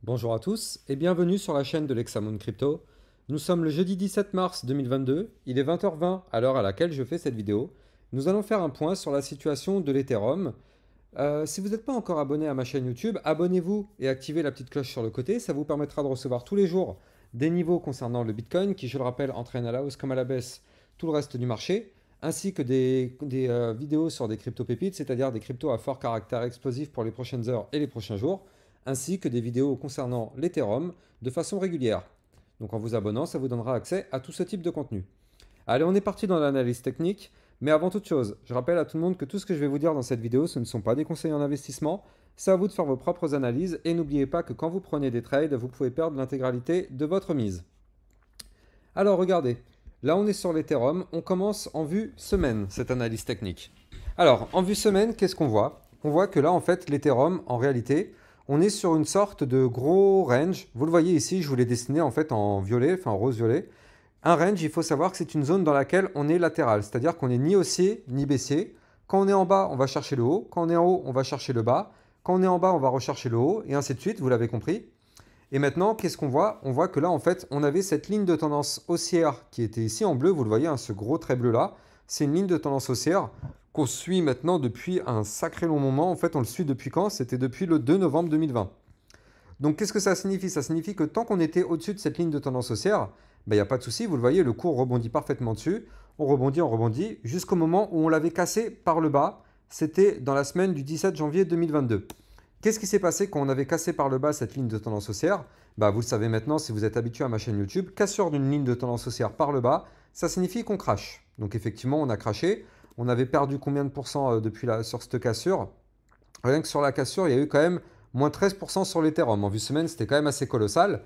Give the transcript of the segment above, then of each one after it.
Bonjour à tous et bienvenue sur la chaîne de l'Hexamone Crypto. Nous sommes le jeudi 17 mars 2022, il est 20h20 à l'heure à laquelle je fais cette vidéo. Nous allons faire un point sur la situation de l'Ethereum. Si vous n'êtes pas encore abonné à ma chaîne YouTube, abonnez-vous et activez la petite cloche sur le côté, ça vous permettra de recevoir tous les jours des niveaux concernant le Bitcoin qui, je le rappelle, entraîne à la hausse comme à la baisse tout le reste du marché, ainsi que des vidéos sur des crypto-pépites, c'est-à-dire des cryptos à fort caractère explosif pour les prochaines heures et les prochains jours, ainsi que des vidéos concernant l'Ethereum de façon régulière. Donc en vous abonnant, ça vous donnera accès à tout ce type de contenu. Allez, on est parti dans l'analyse technique, mais avant toute chose, je rappelle à tout le monde que tout ce que je vais vous dire dans cette vidéo, ce ne sont pas des conseils en investissement, c'est à vous de faire vos propres analyses et n'oubliez pas que quand vous prenez des trades, vous pouvez perdre l'intégralité de votre mise. Alors regardez, là on est sur l'Ethereum, on commence en vue semaine, cette analyse technique. Alors en vue semaine, qu'est-ce qu'on voit? On voit que là en fait l'Ethereum, en réalité, on est sur une sorte de gros range. Vous le voyez ici, je vous l'ai dessiné en fait en violet, enfin en rose-violet. Un range, il faut savoir que c'est une zone dans laquelle on est latéral, c'est-à-dire qu'on n'est ni haussier ni baissier. Quand on est en bas, on va chercher le haut. Quand on est en haut, on va chercher le bas. Quand on est en bas, on va rechercher le haut, et ainsi de suite, vous l'avez compris. Et maintenant, qu'est-ce qu'on voit? On voit que là, en fait, on avait cette ligne de tendance haussière qui était ici en bleu. Vous le voyez, hein, ce gros trait bleu-là. C'est une ligne de tendance haussière qu'on suit maintenant depuis un sacré long moment. En fait, on le suit depuis quand? C'était depuis le 2 novembre 2020. Donc, qu'est-ce que ça signifie? Ça signifie que tant qu'on était au-dessus de cette ligne de tendance haussière, il n'y a pas de souci. Vous le voyez, le cours rebondit parfaitement dessus. On rebondit, jusqu'au moment où on l'avait cassé par le bas. C'était dans la semaine du 17 janvier 2022. Qu'est-ce qui s'est passé quand on avait cassé par le bas cette ligne de tendance haussière? Vous le savez maintenant si vous êtes habitué à ma chaîne YouTube. Cassure d'une ligne de tendance haussière par le bas, ça signifie qu'on crache. Donc effectivement, on a craché. On avait perdu combien de pourcents sur cette cassure? Rien que sur la cassure, il y a eu quand même moins 13% sur l'Ethereum. En vue semaine, c'était quand même assez colossal.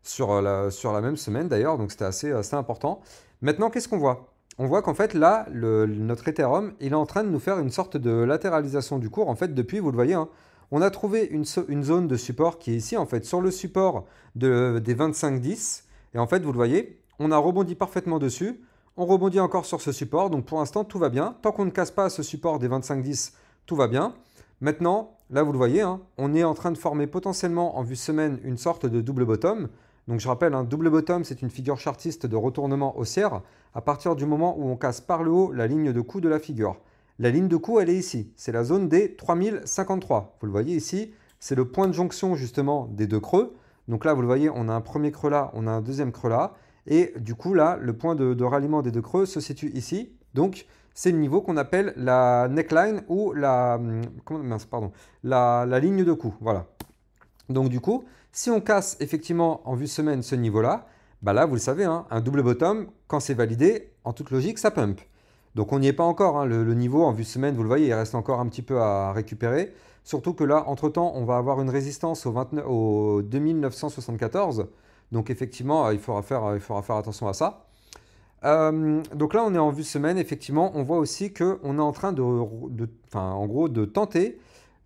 Sur la même semaine d'ailleurs, donc c'était assez important. Maintenant, qu'est-ce qu'on voit? On voit qu'en fait là, notre Ethereum, il est en train de nous faire une sorte de latéralisation du cours. En fait, depuis, vous le voyez, hein, on a trouvé une zone de support qui est ici, en fait, sur le support des 25-10. Et en fait, vous le voyez, on a rebondi parfaitement dessus. On rebondit encore sur ce support. Donc pour l'instant, tout va bien. Tant qu'on ne casse pas ce support des 25-10, tout va bien. Maintenant, là, vous le voyez, hein, on est en train de former potentiellement en vue semaine une sorte de double bottom. Donc je rappelle, un double bottom, c'est une figure chartiste de retournement haussière à partir du moment où on casse par le haut la ligne de coup de la figure. La ligne de coup, elle est ici. C'est la zone des 3053. Vous le voyez ici, c'est le point de jonction justement des deux creux. Donc là, vous le voyez, on a un premier creux là, on a un deuxième creux là. Et du coup, là, le point de ralliement des deux creux se situe ici. Donc, c'est le niveau qu'on appelle la neckline ou la ligne de coup. Voilà. Donc du coup, si on casse effectivement en vue semaine ce niveau-là, là, vous le savez, hein, un double bottom, quand c'est validé, en toute logique, ça pump. Donc on n'y est pas encore, hein, le niveau en vue semaine, vous le voyez, il reste encore un petit peu à récupérer. Surtout que là, entre-temps, on va avoir une résistance au 2974. Donc effectivement, il faudra faire attention à ça. Donc là, on est en vue semaine, effectivement, on voit aussi qu'on est en train en gros, de tenter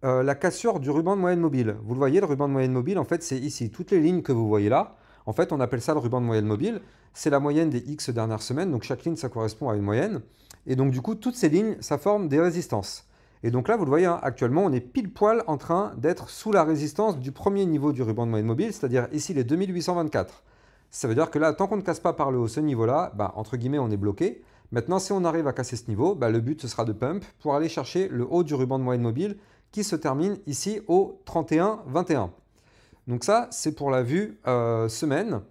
la cassure du ruban de moyenne mobile. Vous le voyez, le ruban de moyenne mobile, en fait, c'est ici. Toutes les lignes que vous voyez là, en fait, on appelle ça le ruban de moyenne mobile. C'est la moyenne des X dernières semaines. Donc, chaque ligne, ça correspond à une moyenne. Et donc, du coup, toutes ces lignes, ça forme des résistances. Et donc là, vous le voyez, hein, actuellement, on est pile poil en train d'être sous la résistance du premier niveau du ruban de moyenne mobile, c'est-à-dire ici les 2824. Ça veut dire que là, tant qu'on ne casse pas par le haut ce niveau-là, entre guillemets, on est bloqué. Maintenant, si on arrive à casser ce niveau, le but, ce sera de pump pour aller chercher le haut du ruban de moyenne mobile qui se termine ici au 31-21. Donc ça, c'est pour la vue semaine.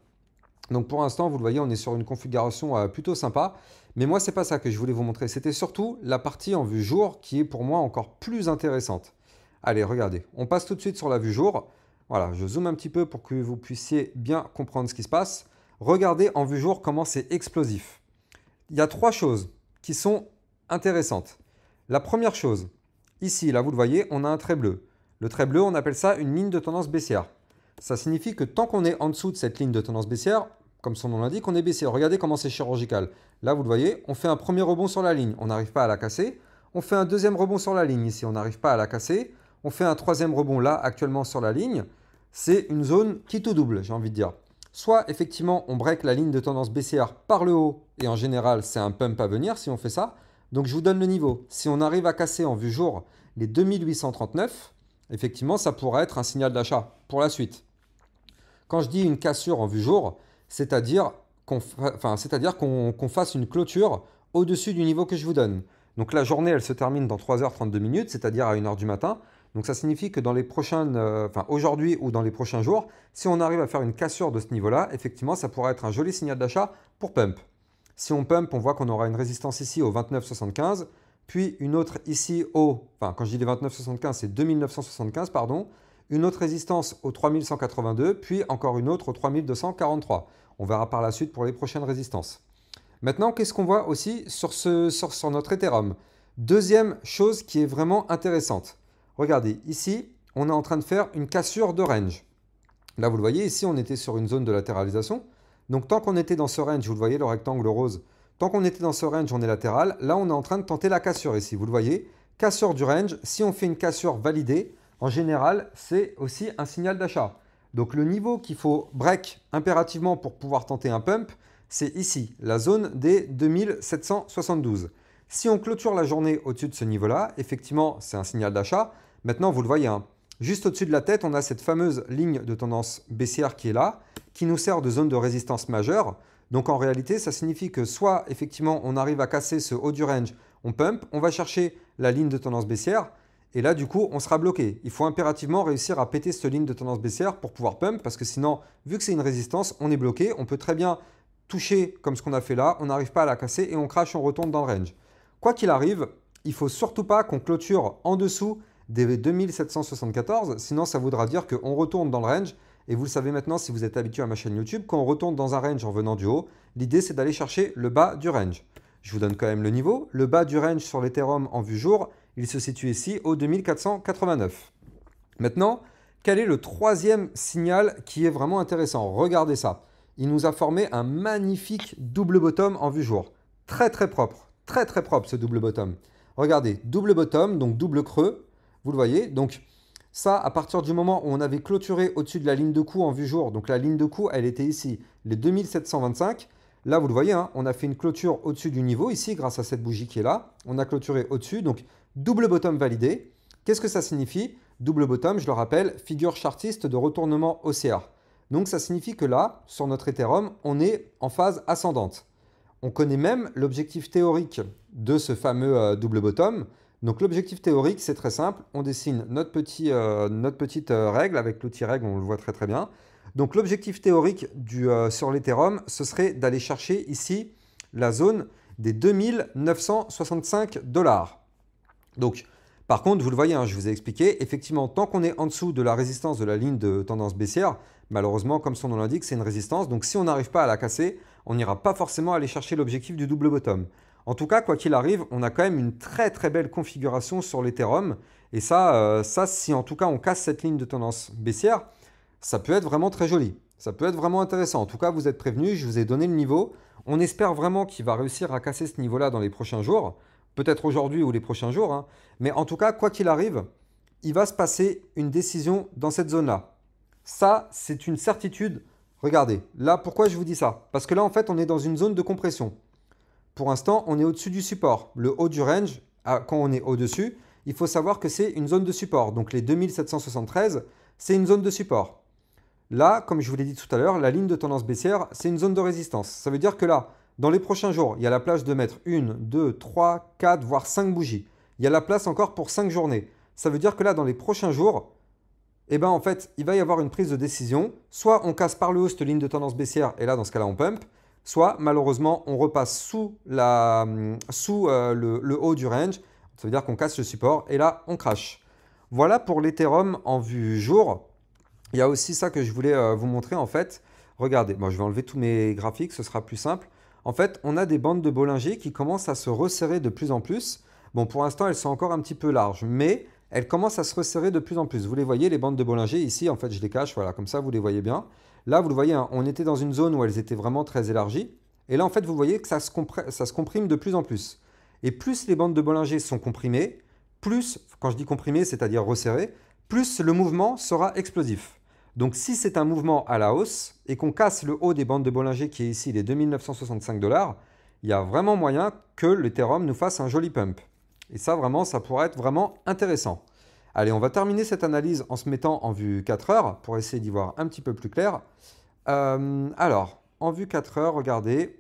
Donc pour l'instant, vous le voyez, on est sur une configuration plutôt sympa. Mais moi, ce n'est pas ça que je voulais vous montrer. C'était surtout la partie en vue jour qui est pour moi encore plus intéressante. Allez, regardez. On passe tout de suite sur la vue jour. Voilà, je zoome un petit peu pour que vous puissiez bien comprendre ce qui se passe. Regardez en vue jour comment c'est explosif. Il y a trois choses qui sont intéressantes. La première chose, ici, là, vous le voyez, on a un trait bleu. Le trait bleu, on appelle ça une ligne de tendance baissière. Ça signifie que tant qu'on est en dessous de cette ligne de tendance baissière, comme son nom l'indique, on est baissier. Regardez comment c'est chirurgical. Là, vous le voyez, on fait un premier rebond sur la ligne, on n'arrive pas à la casser. On fait un deuxième rebond sur la ligne, ici, on n'arrive pas à la casser. On fait un troisième rebond là, actuellement sur la ligne. C'est une zone qui tout double, j'ai envie de dire. Soit, effectivement, on break la ligne de tendance baissière par le haut, et en général, c'est un pump à venir si on fait ça. Donc, je vous donne le niveau. Si on arrive à casser en vue jour les 2839, effectivement, ça pourrait être un signal d'achat pour la suite. Quand je dis une cassure en vue jour, c'est-à-dire qu'on fasse une clôture au-dessus du niveau que je vous donne. Donc la journée, elle se termine dans 3h32, c'est-à-dire à 1h du matin. Donc ça signifie que dans les prochaines, aujourd'hui ou dans les prochains jours, si on arrive à faire une cassure de ce niveau-là, effectivement, ça pourrait être un joli signal d'achat pour pump. Si on pump, on voit qu'on aura une résistance ici au 29,75, puis une autre ici quand je dis les 29,75, c'est 2975, pardon, une autre résistance au 3182, puis encore une autre au 3243. On verra par la suite pour les prochaines résistances. Maintenant, qu'est-ce qu'on voit aussi sur notre Ethereum? Deuxième chose qui est vraiment intéressante. Regardez, ici, on est en train de faire une cassure de range. Là, vous le voyez, ici, on était sur une zone de latéralisation. Donc, tant qu'on était dans ce range, vous le voyez, le rectangle rose, tant qu'on était dans ce range, on est latéral. Là, on est en train de tenter la cassure ici. Vous le voyez, cassure du range. Si on fait une cassure validée, en général, c'est aussi un signal d'achat. Donc, le niveau qu'il faut break impérativement pour pouvoir tenter un pump, c'est ici, la zone des 2772. Si on clôture la journée au-dessus de ce niveau-là, effectivement, c'est un signal d'achat. Maintenant, vous le voyez, hein, juste au-dessus de la tête, on a cette fameuse ligne de tendance baissière qui est là, qui nous sert de zone de résistance majeure. Donc en réalité, ça signifie que soit effectivement on arrive à casser ce haut du range, on pump, on va chercher la ligne de tendance baissière, et là du coup on sera bloqué. Il faut impérativement réussir à péter cette ligne de tendance baissière pour pouvoir pump, parce que sinon, vu que c'est une résistance, on est bloqué, on peut très bien toucher comme ce qu'on a fait là, on n'arrive pas à la casser et on crache, on retourne dans le range. Quoi qu'il arrive, il ne faut surtout pas qu'on clôture en dessous des 2774, sinon ça voudra dire qu'on retourne dans le range. Et vous le savez maintenant si vous êtes habitué à ma chaîne YouTube, quand on retourne dans un range en venant du haut, l'idée c'est d'aller chercher le bas du range. Je vous donne quand même le niveau. Le bas du range sur l'Ethereum en vue jour, il se situe ici au 2489. Maintenant, quel est le troisième signal qui est vraiment intéressant? Regardez ça. Il nous a formé un magnifique double bottom en vue jour. Très très propre. Très très propre ce double bottom. Regardez, double bottom, donc double creux. Vous le voyez, donc ça, à partir du moment où on avait clôturé au-dessus de la ligne de coup en vue jour, donc la ligne de coup, elle était ici, les 2725. Là, vous le voyez, hein, on a fait une clôture au-dessus du niveau ici, grâce à cette bougie qui est là. On a clôturé au-dessus, donc double bottom validé. Qu'est-ce que ça signifie? Double bottom, je le rappelle, figure chartiste de retournement haussière. Donc ça signifie que là, sur notre Ethereum, on est en phase ascendante. On connaît même l'objectif théorique de ce fameux double bottom. Donc l'objectif théorique, c'est très simple. On dessine notre petite règle avec l'outil règle, on le voit très très bien. Donc l'objectif théorique sur l'Ethereum, ce serait d'aller chercher ici la zone des 2965 $. Donc par contre, vous le voyez, hein, je vous ai expliqué, effectivement, tant qu'on est en dessous de la résistance de la ligne de tendance baissière, malheureusement, comme son nom l'indique, c'est une résistance. Donc si on n'arrive pas à la casser, on n'ira pas forcément aller chercher l'objectif du double bottom. En tout cas, quoi qu'il arrive, on a quand même une très très belle configuration sur l'Ethereum. Et ça, si en tout cas on casse cette ligne de tendance baissière, ça peut être vraiment très joli. Ça peut être vraiment intéressant. En tout cas, vous êtes prévenus, je vous ai donné le niveau. On espère vraiment qu'il va réussir à casser ce niveau-là dans les prochains jours. Peut-être aujourd'hui ou les prochains jours, hein. Mais en tout cas, quoi qu'il arrive, il va se passer une décision dans cette zone-là. Ça, c'est une certitude. Regardez, là, pourquoi je vous dis ça? Parce que là, en fait, on est dans une zone de compression. Pour l'instant, on est au-dessus du support. Le haut du range, quand on est au-dessus, il faut savoir que c'est une zone de support. Donc les 2773, c'est une zone de support. Là, comme je vous l'ai dit tout à l'heure, la ligne de tendance baissière, c'est une zone de résistance. Ça veut dire que là, dans les prochains jours, il y a la place de mettre 1, 2, 3, 4, voire 5 bougies. Il y a la place encore pour 5 journées. Ça veut dire que là, dans les prochains jours, eh ben, en fait, il va y avoir une prise de décision. Soit on casse par le haut cette ligne de tendance baissière, et là, dans ce cas-là, on pump. Soit, malheureusement, on repasse sous le haut du range. Ça veut dire qu'on casse le support, et là, on crash. Voilà pour l'Ethereum en vue jour. Il y a aussi ça que je voulais vous montrer, en fait. Regardez, bon, je vais enlever tous mes graphiques, ce sera plus simple. En fait, on a des bandes de Bollinger qui commencent à se resserrer de plus en plus. Bon, pour l'instant, elles sont encore un petit peu larges, mais elles commencent à se resserrer de plus en plus. Vous les voyez, les bandes de Bollinger, ici, en fait, je les cache, voilà, comme ça, vous les voyez bien. Là, vous le voyez, hein, on était dans une zone où elles étaient vraiment très élargies. Et là, en fait, vous voyez que ça se comprime de plus en plus. Et plus les bandes de Bollinger sont comprimées, plus, quand je dis comprimées, c'est-à-dire resserrées, plus le mouvement sera explosif. Donc si c'est un mouvement à la hausse et qu'on casse le haut des bandes de Bollinger qui est ici les 2965 $, il y a vraiment moyen que l'Ethereum nous fasse un joli pump. Et ça vraiment, ça pourrait être vraiment intéressant. Allez, on va terminer cette analyse en se mettant en vue 4 heures pour essayer d'y voir un petit peu plus clair. Alors, en vue 4 heures, regardez.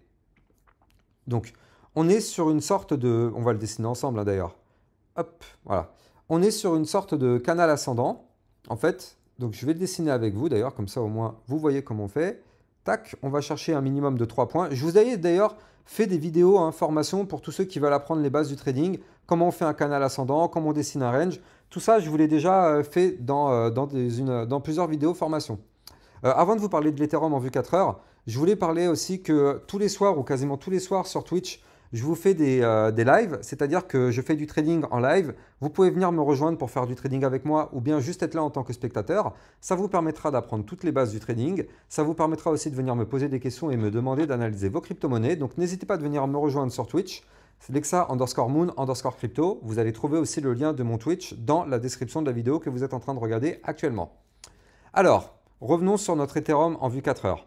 Donc, on est sur une sorte de... On va le dessiner ensemble hein, d'ailleurs. Hop, voilà. On est sur une sorte de canal ascendant, en fait. Donc, je vais le dessiner avec vous d'ailleurs, comme ça au moins vous voyez comment on fait. Tac, on va chercher un minimum de 3 points. Je vous ai d'ailleurs fait des vidéos, hein, formation pour tous ceux qui veulent apprendre les bases du trading, comment on fait un canal ascendant, comment on dessine un range. Tout ça, je vous l'ai déjà fait dans plusieurs vidéos formation. Avant de vous parler de l'Ethereum en vue 4 heures, je voulais parler aussi que tous les soirs ou quasiment tous les soirs sur Twitch, je vous fais des lives, c'est-à-dire que je fais du trading en live. Vous pouvez venir me rejoindre pour faire du trading avec moi ou bien juste être là en tant que spectateur. Ça vous permettra d'apprendre toutes les bases du trading. Ça vous permettra aussi de venir me poser des questions et me demander d'analyser vos crypto-monnaies. Donc n'hésitez pas à venir me rejoindre sur Twitch. C'est Lexa_Moon_Crypto. Vous allez trouver aussi le lien de mon Twitch dans la description de la vidéo que vous êtes en train de regarder actuellement. Alors, revenons sur notre Ethereum en vue 4 heures.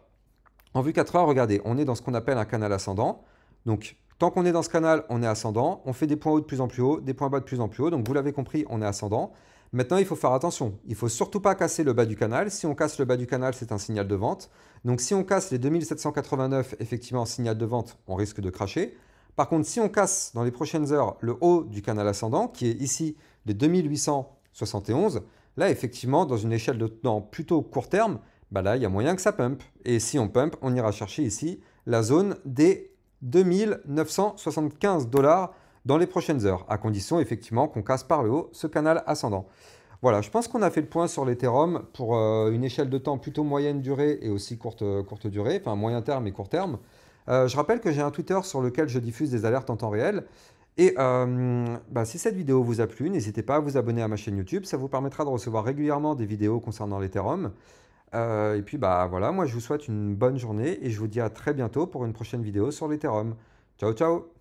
En vue 4 heures, regardez, on est dans ce qu'on appelle un canal ascendant. Donc, tant qu'on est dans ce canal, on est ascendant. On fait des points hauts de plus en plus haut, des points bas de plus en plus haut. Donc, vous l'avez compris, on est ascendant. Maintenant, il faut faire attention. Il ne faut surtout pas casser le bas du canal. Si on casse le bas du canal, c'est un signal de vente. Donc, si on casse les 2789, effectivement, signal de vente, on risque de cracher. Par contre, si on casse dans les prochaines heures le haut du canal ascendant, qui est ici les 2871, là, effectivement, dans une échelle de temps plutôt court terme, bah là, il y a moyen que ça pump. Et si on pump, on ira chercher ici la zone des 2975 $ dans les prochaines heures, à condition effectivement qu'on casse par le haut ce canal ascendant. Voilà, je pense qu'on a fait le point sur l'Ethereum pour une échelle de temps plutôt moyenne durée et aussi courte durée, enfin moyen terme et court terme. Je rappelle que j'ai un Twitter sur lequel je diffuse des alertes en temps réel. Et si cette vidéo vous a plu, n'hésitez pas à vous abonner à ma chaîne YouTube. Ça vous permettra de recevoir régulièrement des vidéos concernant l'Ethereum. Et puis voilà, moi je vous souhaite une bonne journée et je vous dis à très bientôt pour une prochaine vidéo sur l'Ethereum. Ciao ciao!